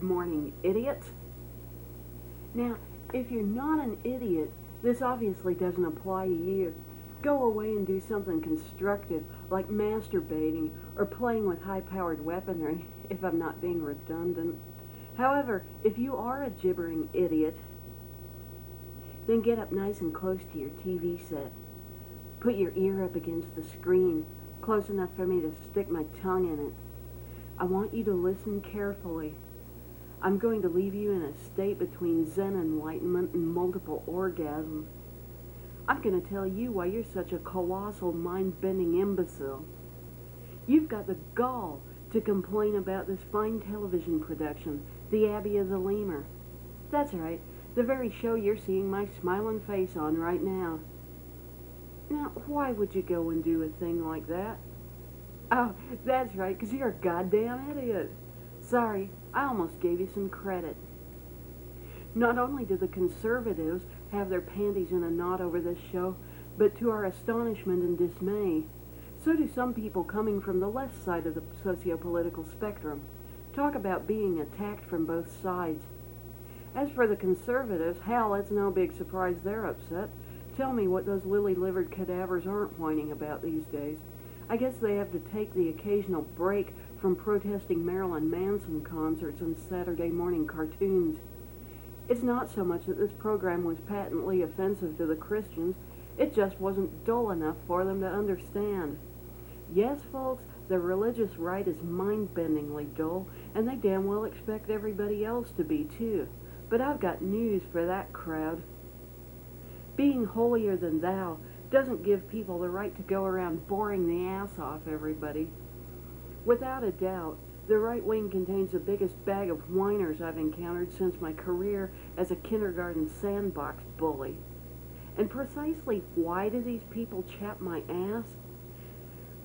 morning, idiots. Now, if you're not an idiot, this obviously doesn't apply to you. Go away and do something constructive, like masturbating or playing with high-powered weaponry, if I'm not being redundant. However, if you are a gibbering idiot, then get up nice and close to your TV set. Put your ear up against the screen, close enough for me to stick my tongue in it. I want you to listen carefully. I'm going to leave you in a state between Zen enlightenment and multiple orgasms. I'm going to tell you why you're such a colossal, mind-bending imbecile. You've got the gall to complain about this fine television production, The Abbey of the Lemur. That's right, the very show you're seeing my smiling face on right now. Now, why would you go and do a thing like that? Oh, that's right, 'cause you're a goddamn idiot. Sorry, I almost gave you some credit. Not only do the conservatives have their panties in a knot over this show, but to our astonishment and dismay, so do some people coming from the left side of the socio-political spectrum. Talk about being attacked from both sides. As for the conservatives, hell, it's no big surprise they're upset. Tell me what those lily-livered cadavers aren't whining about these days. I guess they have to take the occasional break from protesting Marilyn Manson concerts and Saturday morning cartoons. It's not so much that this program was patently offensive to the Christians, it just wasn't dull enough for them to understand. Yes, folks, the religious right is mind-bendingly dull, and they damn well expect everybody else to be too. But I've got news for that crowd. Being holier than thou doesn't give people the right to go around boring the ass off everybody. Without a doubt, the right wing contains the biggest bag of whiners I've encountered since my career as a kindergarten sandbox bully. And precisely why do these people chap my ass?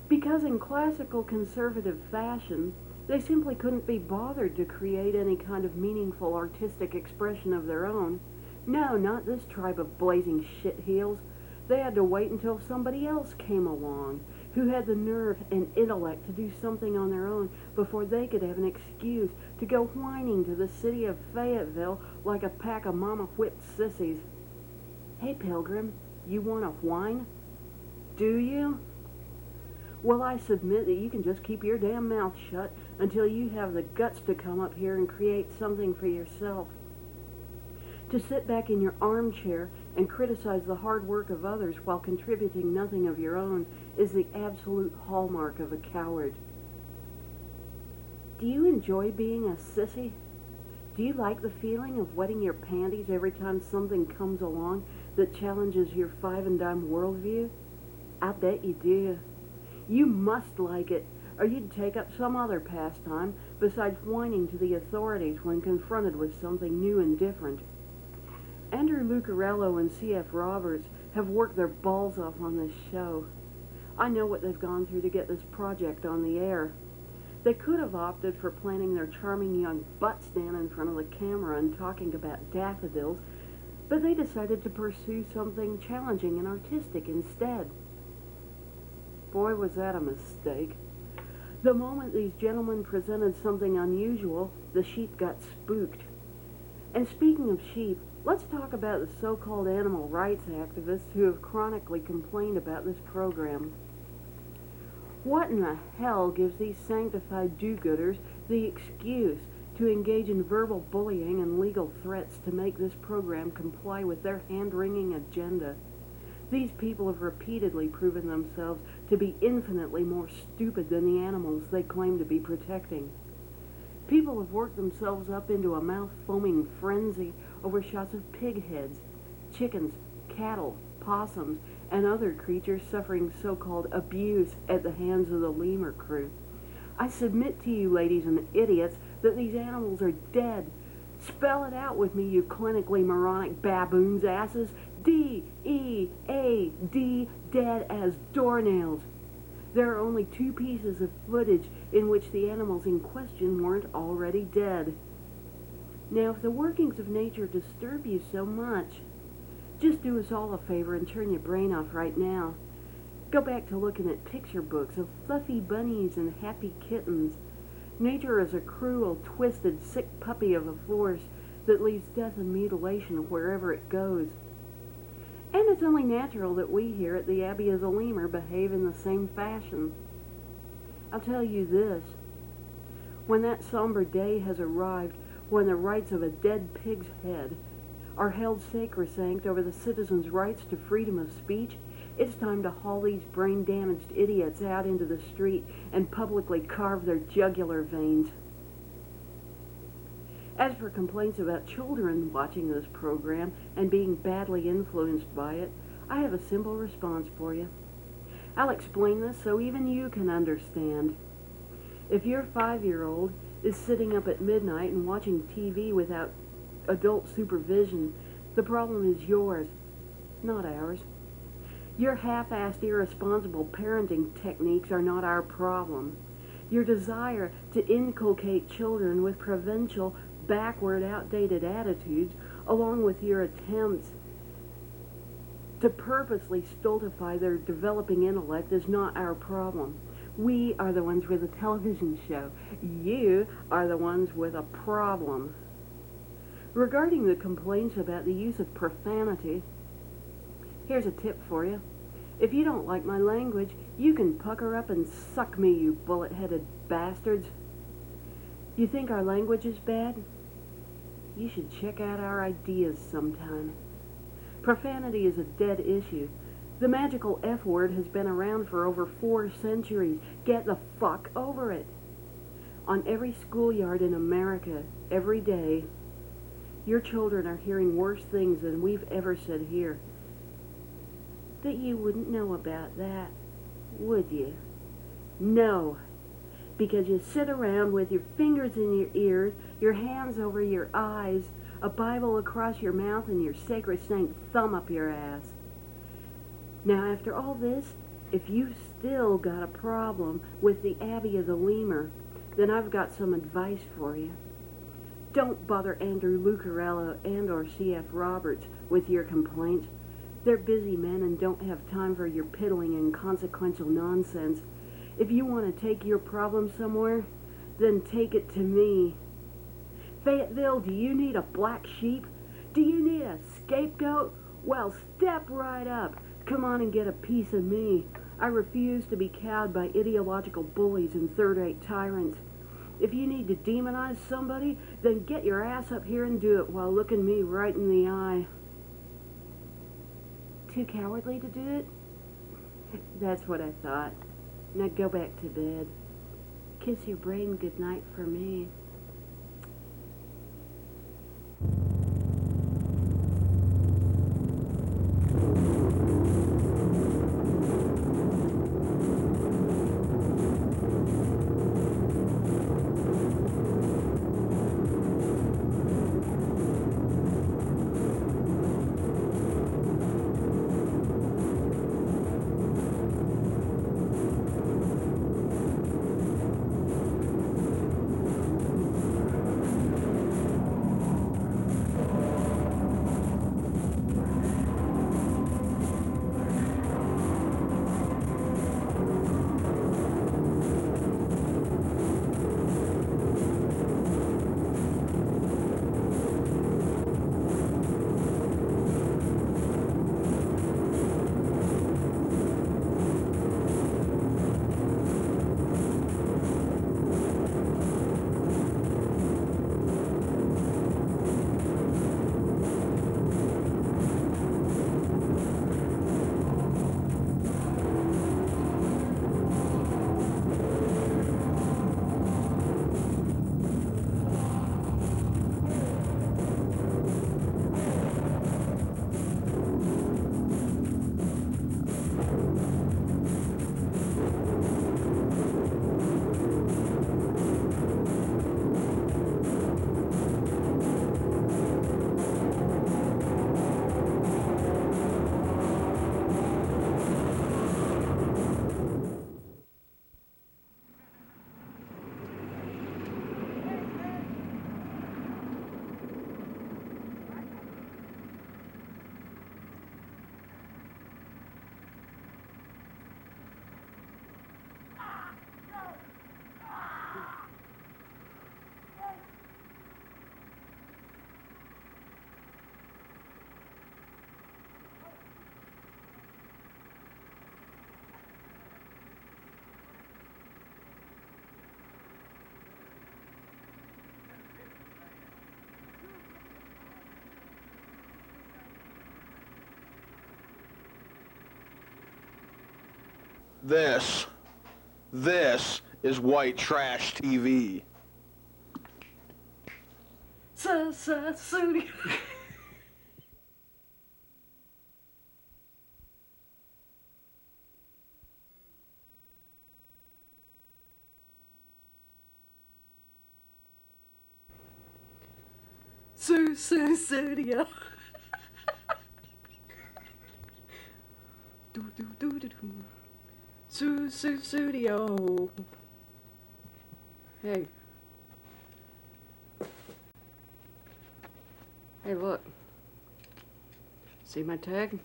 Because in classical conservative fashion, they simply couldn't be bothered to create any kind of meaningful artistic expression of their own. No, not this tribe of blazing shitheels. They had to wait until somebody else came along, who had the nerve and intellect to do something on their own before they could have an excuse to go whining to the city of Fayetteville like a pack of mama-whipped sissies. Hey, Pilgrim, you want to whine? Do you? Well, I submit that you can just keep your damn mouth shut until you have the guts to come up here and create something for yourself. To sit back in your armchair and criticize the hard work of others while contributing nothing of your own is the absolute hallmark of a coward. Do you enjoy being a sissy? Do you like the feeling of wetting your panties every time something comes along that challenges your five-and-dime worldview? I bet you do. You must like it, or you'd take up some other pastime besides whining to the authorities when confronted with something new and different. Andrew Lucarello and C.F. Roberts have worked their balls off on this show. I know what they've gone through to get this project on the air. They could have opted for planting their charming young butt stand in front of the camera and talking about daffodils, but they decided to pursue something challenging and artistic instead. Boy, was that a mistake. The moment these gentlemen presented something unusual, the sheep got spooked. And speaking of sheep, let's talk about the so-called animal rights activists who have chronically complained about this program. What in the hell gives these sanctified do-gooders the excuse to engage in verbal bullying and legal threats to make this program comply with their hand-wringing agenda? These people have repeatedly proven themselves to be infinitely more stupid than the animals they claim to be protecting. People have worked themselves up into a mouth-foaming frenzy over shots of pig heads, chickens, cattle, possums, and other creatures suffering so-called abuse at the hands of the lemur crew. I submit to you, ladies and idiots, that these animals are dead. Spell it out with me, you clinically moronic baboons' asses. D-E-A-D, dead as doornails. There are only 2 pieces of footage in which the animals in question weren't already dead. Now, if the workings of nature disturb you so much, just do us all a favor and turn your brain off right now. Go back to looking at picture books of fluffy bunnies and happy kittens. Nature is a cruel, twisted, sick puppy of a force that leaves death and mutilation wherever it goes. And it's only natural that we here at the Abbey of the Lemur behave in the same fashion. I'll tell you this. When that somber day has arrived, when the rights of a dead pig's head are held sacrosanct over the citizens' rights to freedom of speech, it's time to haul these brain-damaged idiots out into the street and publicly carve their jugular veins. As for complaints about children watching this program and being badly influenced by it, I have a simple response for you. I'll explain this so even you can understand. If your 5-year-old is sitting up at midnight and watching TV without adult supervision, the problem is yours, not ours. Your half-assed, irresponsible parenting techniques are not our problem. Your desire to inculcate children with provincial, backward, outdated attitudes, along with your attempts to purposely stultify their developing intellect, is not our problem. We are the ones with a television show. You are the ones with a problem. Regarding the complaints about the use of profanity, here's a tip for you. If you don't like my language, you can pucker up and suck me, you bullet-headed bastards. You think our language is bad? You should check out our ideas sometime. Profanity is a dead issue. The magical F word has been around for over 4 centuries. Get the fuck over it. On every schoolyard in America, every day, your children are hearing worse things than we've ever said here. That you wouldn't know about that, would you? No, because you sit around with your fingers in your ears, your hands over your eyes, a Bible across your mouth, and your sacrosanct thumb up your ass. Now, after all this, if you've still got a problem with the Abbey of the Lemur, then I've got some advice for you. Don't bother Andrew Lucarello and or C.F. Roberts with your complaints. They're busy men and don't have time for your piddling and inconsequential nonsense. If you want to take your problem somewhere, then take it to me. Fayetteville, do you need a black sheep? Do you need a scapegoat? Well, step right up. Come on and get a piece of me. I refuse to be cowed by ideological bullies and third-rate tyrants. If you need to demonize somebody, then get your ass up here and do it while looking me right in the eye. Too cowardly to do it? That's what I thought. Now go back to bed. Kiss your brain goodnight for me. This is white trash TV. Susudio. Susudio. Do do do do do. Susudio. Hey. Hey, look. See my tag?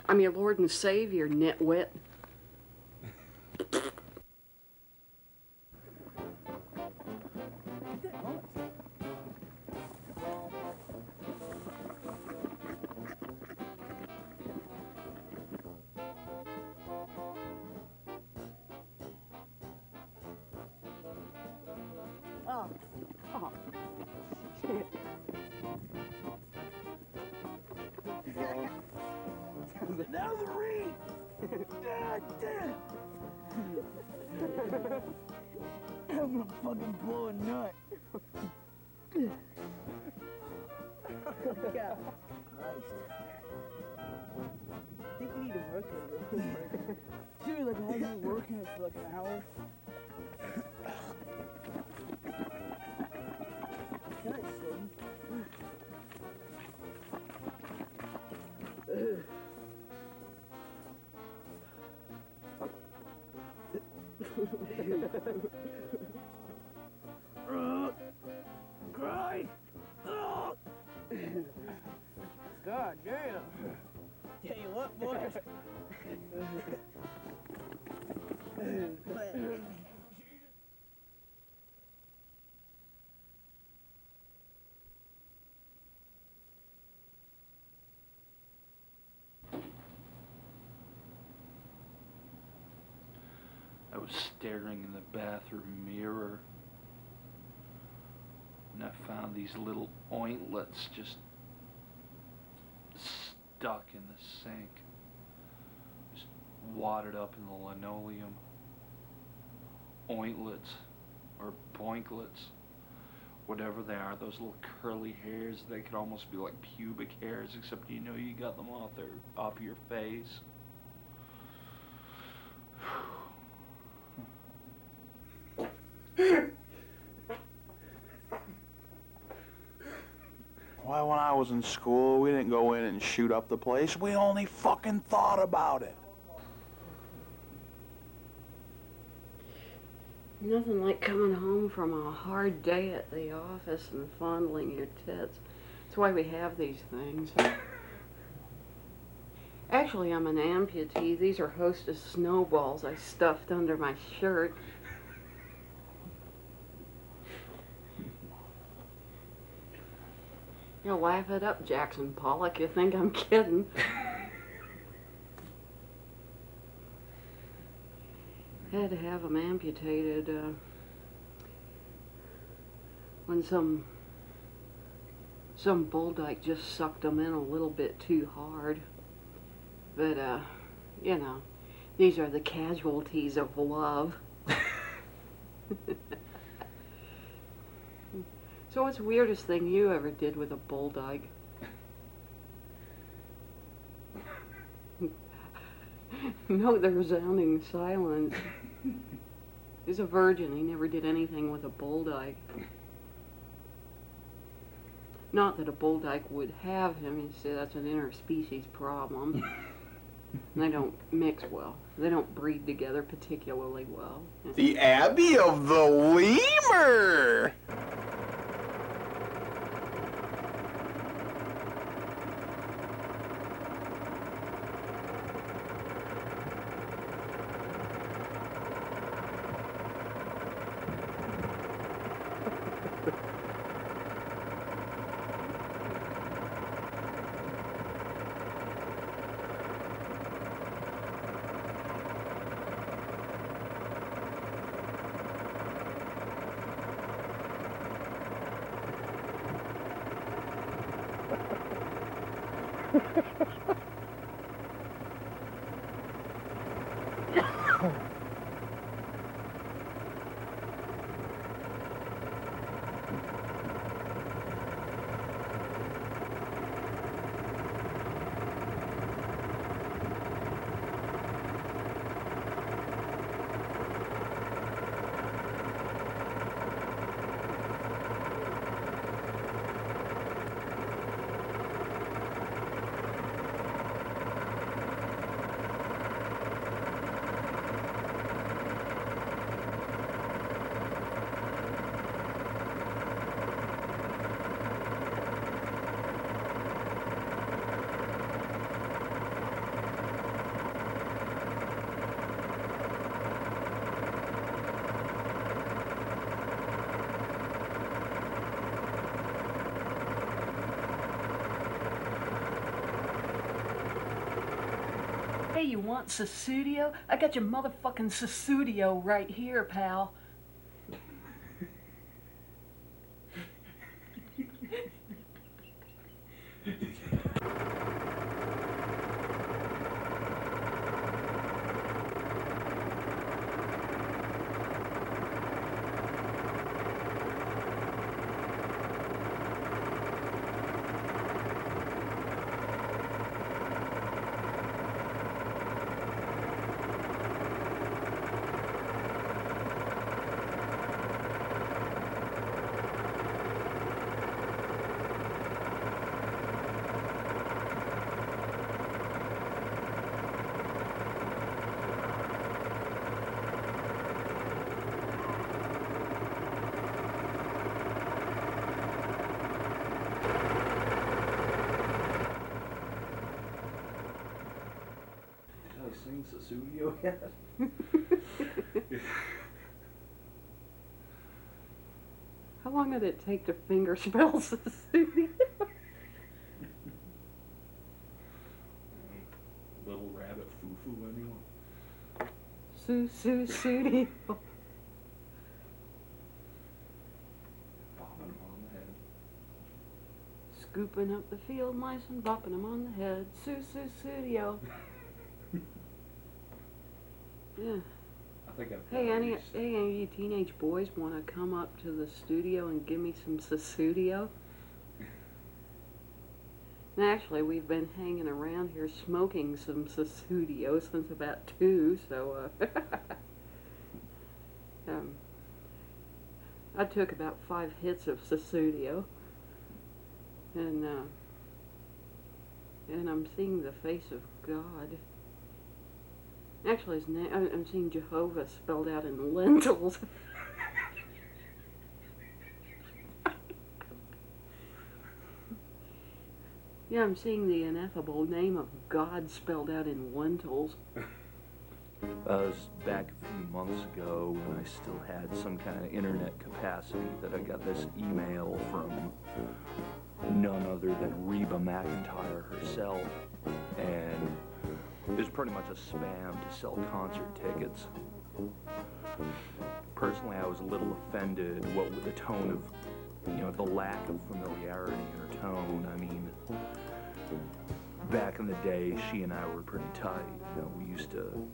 I'm your Lord and Savior, nitwit. Oh, shit. Now the ring! God damn! I'm gonna fucking blow a nut. God Christ. I think we need to work it. Dude, like I haven't been working it for like an hour. God, son. Cry! God damn! Tell you what, boys. I was staring in the bathroom mirror and I found these little ointlets just stuck in the sink, just wadded up in the linoleum. Ointlets or boinklets, whatever they are, those little curly hairs. They could almost be like pubic hairs, except you know you got them off your face. Why, when I was in school, we didn't go in and shoot up the place. We only fucking thought about it. Nothing like coming home from a hard day at the office and fondling your tits. That's why we have these things. Actually, I'm an amputee. These are Hostess snowballs I stuffed under my shirt. You laugh it up, Jackson Pollock. You think I'm kidding. Had to have them amputated when some bulldyke just sucked them in a little bit too hard. But, you know, these are the casualties of love. So what's the weirdest thing you ever did with a bulldyke? No, the resounding silence. He's a virgin. He never did anything with a bulldyke. Not that a bulldyke would have him. You see, that's an interspecies problem. They don't mix well. They don't breed together particularly well. The Abbey of the Lemur! you want Susudio? I got your motherfucking Susudio right here, pal. Sing Susudio yet? How long did it take to finger spell Susudio? Little rabbit foo-foo, anyone? Susudio. Bopping him on the head. Scooping up the field mice and bopping them on the head. Susudio. Yeah. I think I've Hey, any of you teenage boys want to come up to the studio and give me some Susudio? And actually, we've been hanging around here smoking some Susudio since about 2, so I took about 5 hits of Susudio, and I'm seeing the face of God. Actually, his name, I'm seeing Jehovah spelled out in lentils. Yeah, I'm seeing the ineffable name of God spelled out in lentils. It was back a few months ago when I still had some kind of internet capacity that I got this email from none other than Reba McIntyre herself, and it was pretty much a spam to sell concert tickets. Personally, I was a little offended with the tone of, the lack of familiarity in her tone. I mean, back in the day, she and I were pretty tight. We used to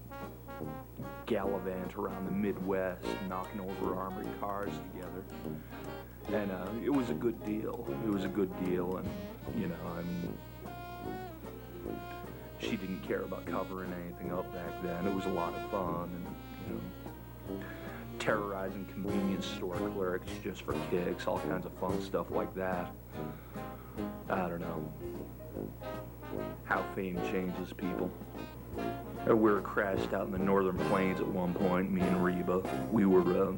gallivant around the Midwest, knocking over armored cars together. And it was a good deal. It was a good deal, and, she didn't care about covering anything up back then. It was a lot of fun, and, terrorizing convenience store clerks just for kicks, all kinds of fun stuff like that. I don't know how fame changes people. We were crashed out in the northern plains at one point, me and Reba. We were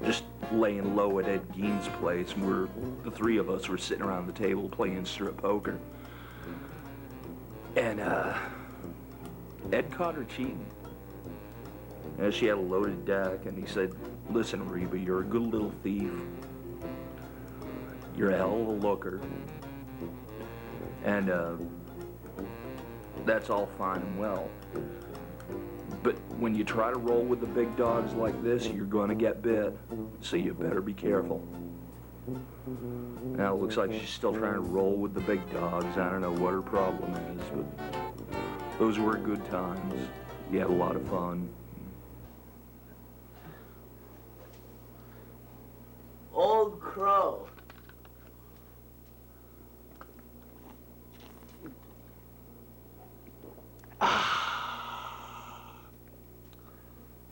just laying low at Ed Gein's place, and the 3 of us were sitting around the table playing strip poker. And Ed caught her cheating. She had a loaded deck, and he said, "Listen, Reba, you're a good little thief. You're a hell of a looker. And that's all fine and well. But when you try to roll with the big dogs like this, you're going to get bit. So you better be careful." Now it looks like she's still trying to roll with the big dogs. I don't know what her problem is, but those were good times. You had a lot of fun. Old Crow.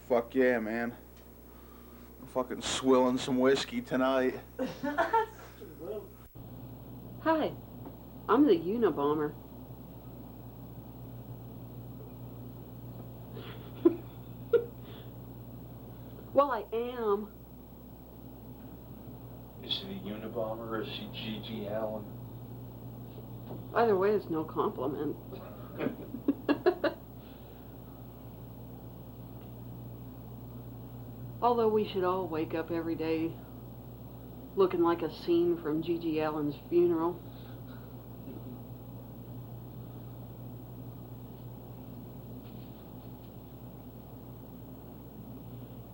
Fuck yeah, man. I'm fucking swilling some whiskey tonight. Hi, I'm the Unabomber. Well, I am. Is she the Unabomber or is she G.G. Allen? Either way, it's no compliment. Although we should all wake up every day looking like a scene from G.G. Allen's funeral.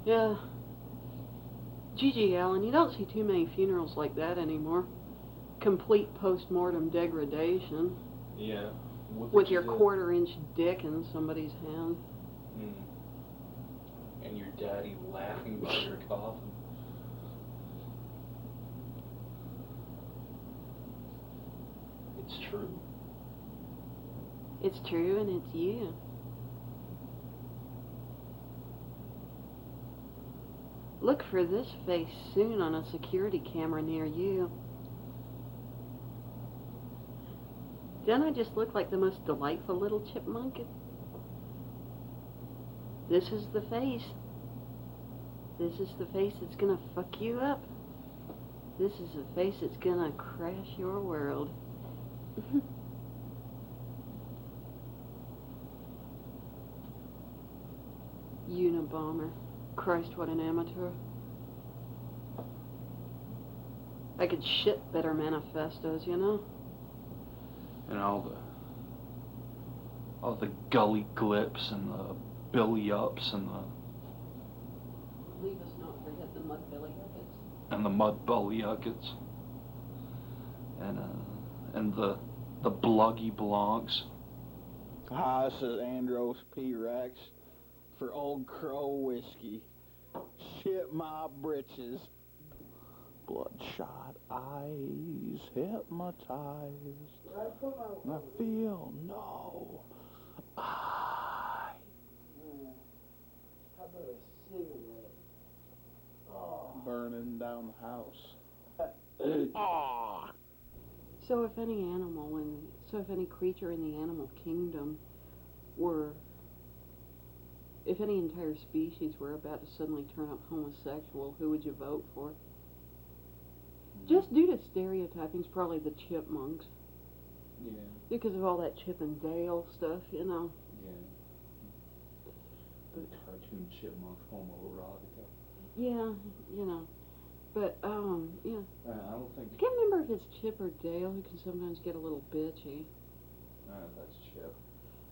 Yeah. Gigi Allen, you don't see too many funerals like that anymore. Complete post-mortem degradation. Yeah. With your quarter-inch dick in somebody's hand. And your daddy laughing by your coffin. It's true. It's true, and it's you. Look for this face soon on a security camera near you. Don't I just look like the most delightful little chipmunk? This is the face. This is the face that's gonna fuck you up. This is the face that's gonna crash your world. Unabomber. Christ, what an amateur. I could shit better manifestos, you know? And all the gully glips and the billy ups and Leave us not forget the mud belly yuckets. the mud belly yuckets. And the bluggy blancs. Hi, this is Andros P. Rex for Old Crow Whiskey. Shit my britches. Bloodshot eyes, hypnotized. I feel no I. How about a cigarette? Burning down the house. So if any creature in the animal kingdom if any entire species were about to suddenly turn up homosexual, who would you vote for? Just due to stereotyping's probably the chipmunks. Yeah. Because of all that Chip and Dale stuff, you know. Yeah. The cartoon chipmunk homoerotica. Yeah, you know. But, yeah. I don't think... I can't remember if it's Chip or Dale who can sometimes get a little bitchy. That's Chip.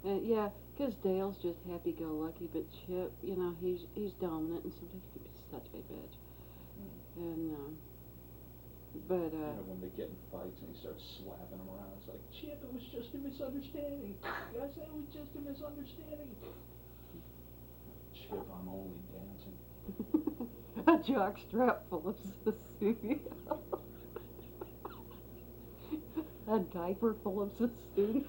Yeah, because Dale's just happy-go-lucky, but Chip, you know, he's dominant, and sometimes he can be such a bitch. And, but, when they get in fights and he starts slapping them around, it's like, Chip, it was just a misunderstanding. I said it was just a misunderstanding. Chip, I'm only dancing. a jockstrap full of Susudio. a diaper full of Susudio.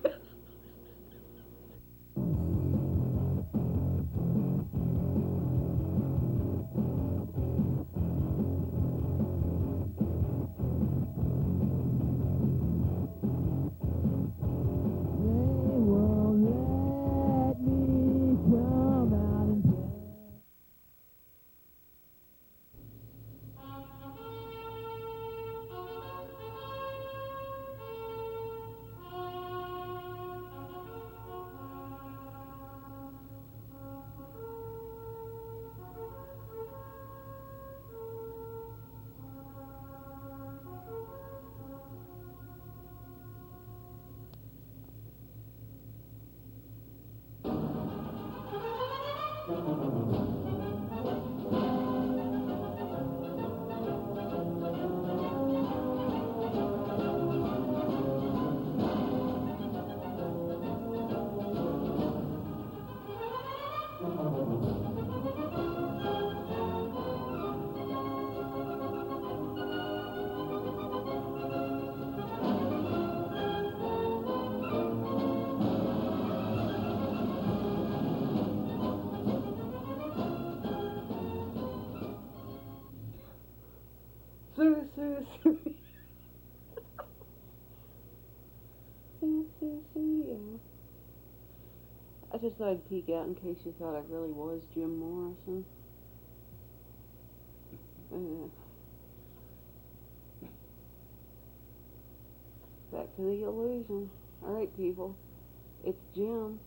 I just thought I'd peek out in case you thought I really was Jim Morrison. Back to the illusion. Alright, people. It's Jim.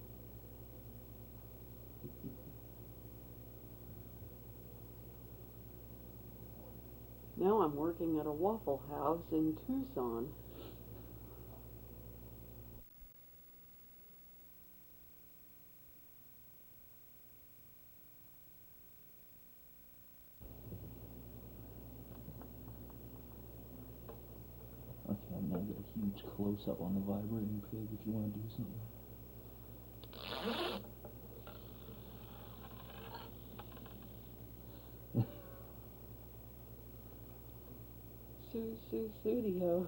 Now I'm working at a Waffle House in Tucson. huge close-up on the vibrating pig if you want to do something. Susudio.